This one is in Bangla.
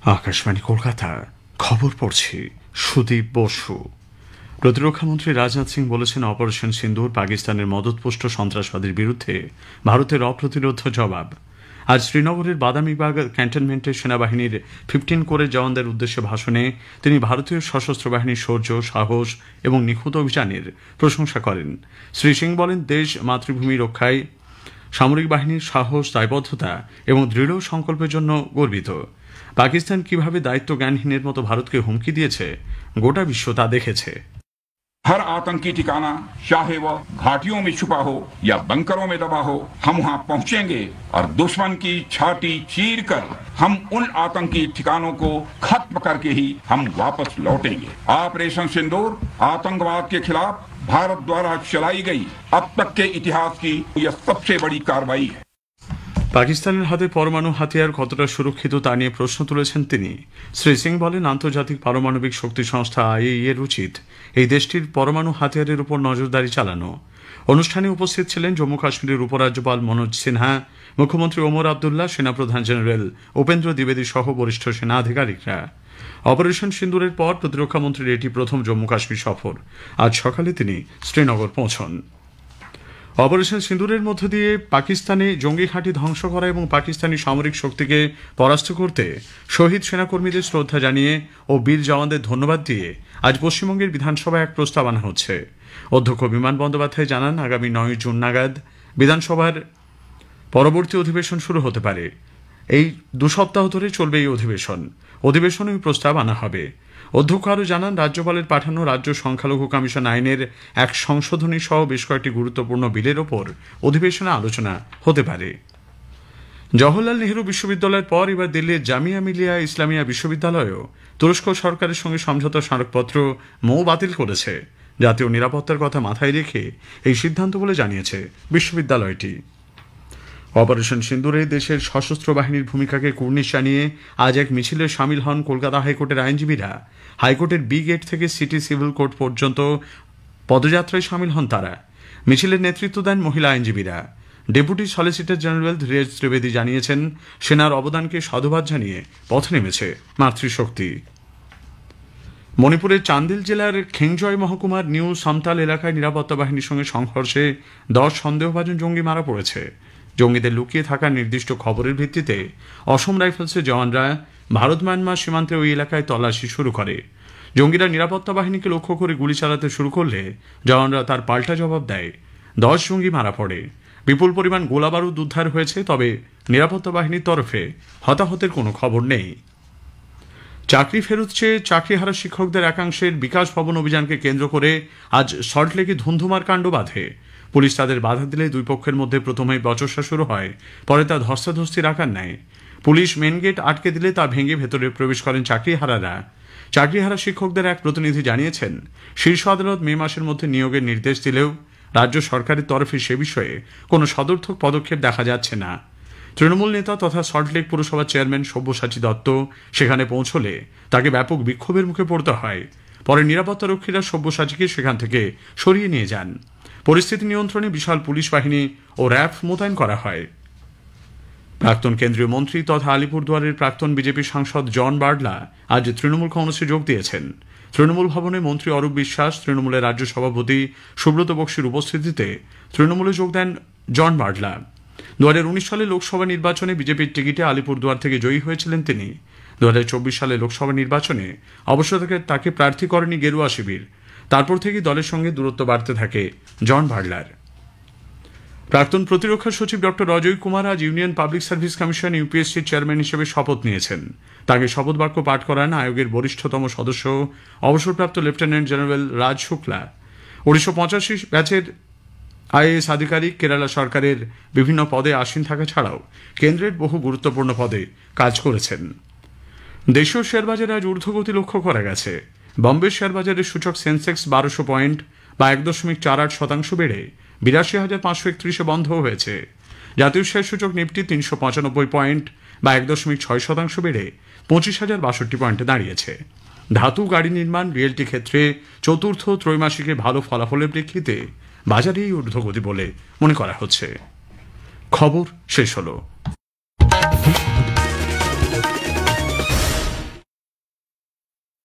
আকাশবাণী কলকাতা, খবর পড়ছি সুদীপ বসু। প্রতিরক্ষামন্ত্রী রাজনাথ সিং বলেছেন, অপারেশন সিন্দুর পাকিস্তানের মদতপুষ্ট সন্ত্রাসবাদের বিরুদ্ধে ভারতের অপ্রতিরোধ জবাব। আজ শ্রীনগরের বাদামীবাগ ক্যান্টনমেন্টে সেনাবাহিনীর 15 কোরের জওয়ানদের উদ্দেশ্যে ভাষণে তিনি ভারতীয় সশস্ত্র বাহিনীর শৌর্য, সাহস এবং নিখুঁত অভিযানের প্রশংসা করেন। শ্রী সিং বলেন, দেশ মাতৃভূমি রক্ষায় সামরিক বাহিনীর সাহস, দায়বদ্ধতা এবং দৃঢ় সংকল্পের জন্য গর্বিত। পাকিস্তান কিভাবে দায়িত্ব জ্ঞানহীনের মতো ভারতকে হুমকি দিয়েছে, গোটা বিশ্ব তা দেখেছে। हर आतंकी ठिकाना, चाहे वह घाटियों में छुपा हो या बंकरों में दबा हो, हम वहां पहुंचेंगे और दुश्मन की छाती चीर कर हम उन आतंकी ठिकानों को खत्म करके ही हम वापस लौटेंगे। ऑपरेशन सिंदूर आतंकवाद के खिलाफ भारत द्वारा चलाई गई अब तक के इतिहास की यह सबसे बड़ी कार्रवाई है। পাকিস্তানের হাতে পরমাণু হাতিয়ার কতটা সুরক্ষিত তা নিয়ে প্রশ্ন তুলেছেন তিনি। শ্রী সিং বলেন, আন্তর্জাতিক পারমাণবিক শক্তি সংস্থা IAEA এর উচিত এই দেশটির পরমাণু হাতিয়ারের উপর নজরদারি চালানো। অনুষ্ঠানে উপস্থিত ছিলেন জম্মু কাশ্মীরের উপরাজ্যপাল মনোজ সিনহা, মুখ্যমন্ত্রী ওমর আবদুল্লাহ, সেনাপ্রধান জেনারেল উপেন্দ্র দ্বিবেদী সহ বরিষ্ঠ সেনা আধিকারিকরা। অপারেশন সিন্দুরের পর প্রতিরক্ষামন্ত্রীর এটি প্রথম জম্মু কাশ্মীর সফর। আজ সকালে তিনি শ্রীনগর পৌঁছন। অপারেশন সিন্দুরের মধ্য দিয়ে পাকিস্তানে জঙ্গি ঘাঁটি ধ্বংস করা এবং পাকিস্তানি সামরিক শক্তিকে পরাস্ত করতে শহীদ সেনাকর্মীদের শ্রদ্ধা জানিয়ে ও বীর জওয়ানদের ধন্যবাদ দিয়ে আজ পশ্চিমবঙ্গের বিধানসভায় এক প্রস্তাব আনা হচ্ছে। অধ্যক্ষ বিমান বন্দ্যোপাধ্যায় জানান, আগামী 9 জুন নাগাদ বিধানসভার পরবর্তী অধিবেশন শুরু হতে পারে। এই 2 সপ্তাহ ধরে চলবে এই অধিবেশনে এই প্রস্তাব আনা হবে। অধ্যক্ষ আরও জানান, রাজ্যপালের পাঠানো রাজ্য সংখ্যালঘু কমিশন আইনের এক সংশোধনী সহ বেশ কয়েকটি গুরুত্বপূর্ণ বিলের ওপর অধিবেশনে আলোচনা হতে পারে। জওহরলাল নেহরু বিশ্ববিদ্যালয়ের পর এবার দিল্লির জামিয়া মিলিয়া ইসলামিয়া বিশ্ববিদ্যালয়ও তুরস্ক সরকারের সঙ্গে সমঝোতা স্মারকপত্র বাতিল করেছে। জাতীয় নিরাপত্তার কথা মাথায় রেখে এই সিদ্ধান্ত বলে জানিয়েছে বিশ্ববিদ্যালয়টি। অপারেশন সিন্দুরে দেশের সশস্ত্র বাহিনীর ভূমিকাকে কুর্নিশ জানিয়ে আজ এক মিছিলে সামিল হন কলকাতা হাইকোর্টের আইনজীবীরা। হাইকোর্টের বি গেট থেকে সিটি সিভিল কোর্ট পর্যন্ত পদযাত্রায় সামিল হন তারা। মিছিলের নেতৃত্ব দেন মহিলা আইনজীবীরা। ডেপুটি সলিসিটর জেনারেল ধীরেজ ত্রিবেদী জানিয়েছেন, সেনার অবদানকে সাধুবাদ জানিয়ে পথে নেমেছে মাতৃশক্তি। মণিপুরের চান্দিল জেলার খেংজয় মহকুমার নিউ সামতাল এলাকায় নিরাপত্তা বাহিনীর সঙ্গে সংঘর্ষে 10 সন্দেহভাজন জঙ্গি মারা পড়েছে। জঙ্গিদের লুকিয়ে থাকা নির্দিষ্ট খবরের ভিত্তিতে অসম রাইফেলসের জওয়ানরা ভারত মায়ানমার সীমান্তে ওই এলাকায় তল্লাশি শুরু করে। জঙ্গিরা নিরাপত্তা বাহিনীকে লক্ষ্য করে গুলি চালাতে শুরু করলে জওয়ানরা তার পাল্টা জবাব দেয়। 10 জঙ্গি মারা পড়ে। বিপুল পরিমাণ গোলাবারুদ উদ্ধার হয়েছে, তবে নিরাপত্তা বাহিনীর তরফে হতাহতের কোনো খবর নেই। চাকরি ফেরত চেয়ে চাকরিহারা শিক্ষকদের একাংশের বিকাশ ভবন অভিযানকে কেন্দ্র করে আজ সল্টলেকে ধুন্ধুমার কাণ্ড বাধে। পুলিশ তাদের বাধা দিলে দুই পক্ষের মধ্যে প্রথমে বচসা শুরু হয়, পরে তা ধস্তাধস্তির আকার নেয়। পুলিশ মেন গেট আটকে দিলে তা ভেঙে ভেতরে প্রবেশ করেন চাকরিহারারা। চাকরিহারা শিক্ষকদের এক প্রতিনিধি জানিয়েছেন, শীর্ষ আদালত মে মাসের মধ্যে নিয়োগের নির্দেশ দিলেও রাজ্য সরকারের তরফে সে বিষয়ে কোনো সদর্থক পদক্ষেপ দেখা যাচ্ছে না। তৃণমূল নেতা তথা সল্টলেক পুরসভার চেয়ারম্যান সব্যসাচী দত্ত সেখানে পৌঁছলে তাকে ব্যাপক বিক্ষোভের মুখে পড়তে হয়। পরে নিরাপত্তারক্ষীরা সব্যসাচীকে সেখান থেকে সরিয়ে নিয়ে যান। পরিস্থিতি নিয়ন্ত্রণে বিশাল পুলিশ বাহিনী ও র্যাব মোতায়েন করা হয়। প্রাক্তন কেন্দ্রীয় মন্ত্রী তথা আলিপুরদুয়ারের প্রাক্তন বিজেপি সাংসদ জন বার্লা আজ তৃণমূল কংগ্রেসে যোগ দিয়েছেন। তৃণমূল ভবনে মন্ত্রী অরূপ বিশ্বাস, তৃণমূলের রাজ্য সভাপতি সুব্রত বক্সির উপস্থিতিতে তৃণমূলে যোগ দেন জন বার্লা। 2019 সালে লোকসভা নির্বাচনে বিজেপির টিকিটে আলিপুরদুয়ার থেকে জয়ী হয়েছিলেন তিনি। 2024 সালে লোকসভা নির্বাচনে অবশ্য তাকে প্রার্থী করেনি গেরুয়া শিবির। তারপর থেকেই দলের সঙ্গে দূরত্ব বাড়তে থাকে জন বার্লার। প্রাক্তন প্রতিরক্ষা সচিব ডক্টর অজয় কুমার আজ ইউনিয়ন পাবলিক সার্ভিস কমিশন ইউপিএসসির চেয়ারম্যান হিসেবে শপথ নিয়েছেন। তাকে শপথ বাক্য পাঠ করান আয়োগের বরিষ্ঠতম সদস্য অবসরপ্রাপ্ত লেফটেন্যান্ট জেনারেল রাজ শুক্লা। 1985 ব্যাচের IAS আধিকারিক, কেরালা সরকারের বিভিন্ন পদে আসীন থাকা ছাড়াও কেন্দ্রের বহু গুরুত্বপূর্ণ পদে কাজ করেছেন। দেশীয় শেয়ারবাজারে আজ ঊর্ধ্বগতি লক্ষ্য করা গেছে। বম্বে শেয়ারবাজারের সূচক সেন্সেক্স 1200 পয়েন্ট বা 1.48% বেড়ে 82,531 বন্ধ হয়েছে। জাতীয় শেয়ার সূচক নিফটি 395 পয়েন্ট বা 1.6% বেড়ে 25,062 পয়েন্টে দাঁড়িয়েছে। ধাতু, গাড়ি নির্মাণ, রিয়েলটি ক্ষেত্রে চতুর্থ ত্রৈমাসিকে ভালো ফলাফলের প্রেক্ষিতে বাজারেই ঊর্ধ্বগতি বলে মনে করা হচ্ছে। খবর শেষ হলো।